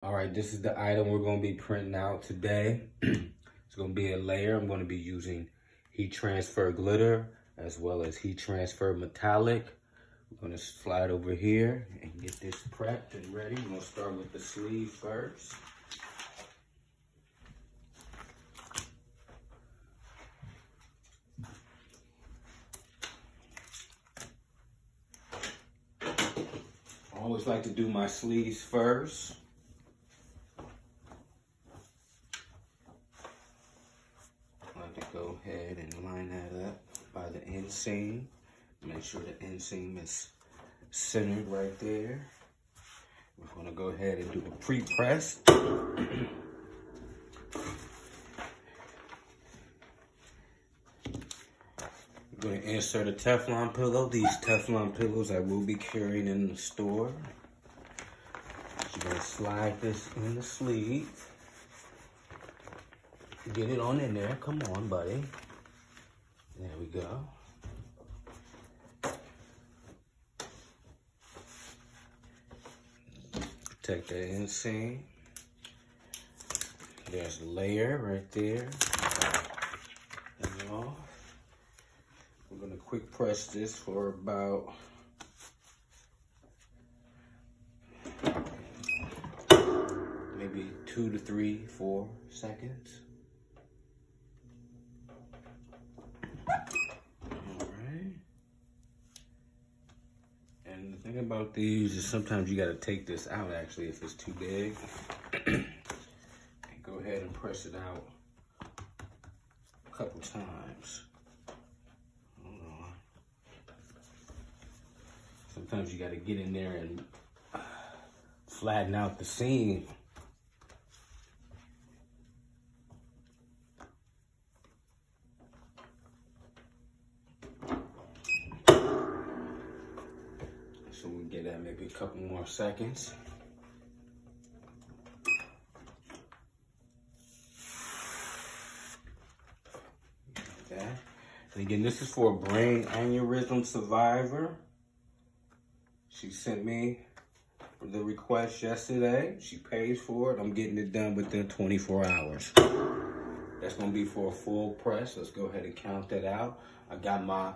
All right, this is the item we're gonna be printing out today. It's gonna be a layer. I'm gonna be using heat transfer glitter as well as heat transfer metallic. We're gonna slide over here and get this prepped and ready. We're gonna start with the sleeve first. I always like to do my sleeves first. I like to go ahead and line that up by the inseam. Make sure the inseam is centered right there. We're gonna go ahead and do a pre-press. I'm going to insert a Teflon pillow. These Teflon pillows I will be carrying in the store. You're going to slide this in the sleeve. Get it on in there. Come on, buddy. There we go. Protect the inseam. There's a layer right there. And off. We're gonna quick press this for about maybe 2 to 3, 4 seconds. All right. And the thing about these is sometimes you gotta take this out actually if it's too big. And go ahead and press it out a couple times. Sometimes you got to get in there and flatten out the seam. So we get that maybe a couple more seconds. Like that. And again, this is for a brain aneurysm survivor. She sent me the request yesterday. She paid for it. I'm getting it done within 24 hours. That's gonna be for a full press. Let's go ahead and count that out. I got my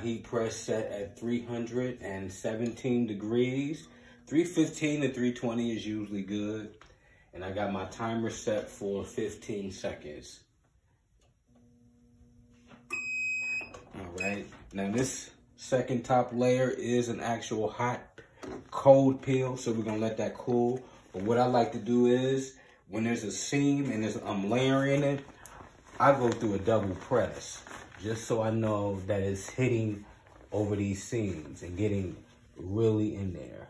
heat press set at 317 degrees. 315 to 320 is usually good. And I got my timer set for 15 seconds. All right, now this second top layer is an actual hot, cold peel, so we're gonna let that cool. But what I like to do is, when there's a seam and I'm layering it, I go through a double press, just so I know that it's hitting over these seams and getting really in there.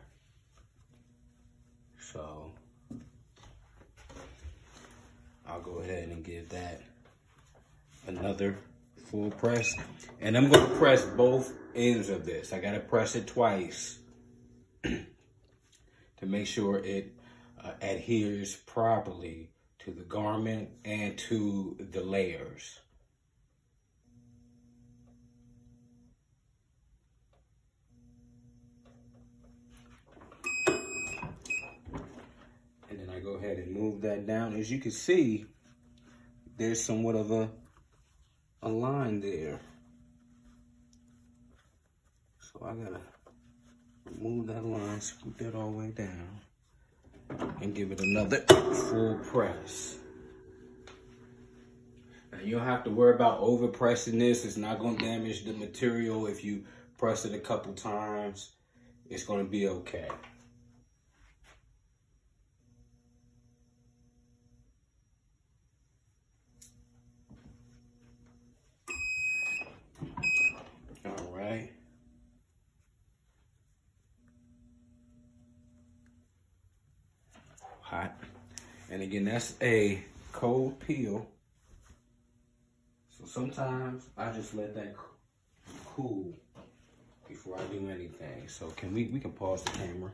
So, I'll go ahead and give that another full press. And I'm gonna press both ends of this. I gotta press it twice to make sure it adheres properly to the garment and to the layers. And then I go ahead and move that down. As you can see, there's somewhat of a line there. So I gotta remove that line, scoot that all the way down, and give it another full press. Now you don't have to worry about over pressing this. It's not gonna damage the material. If you press it a couple times, it's gonna be okay. Hot. And again, that's a cold peel. So sometimes I just let that cool before I do anything. So we can pause the camera.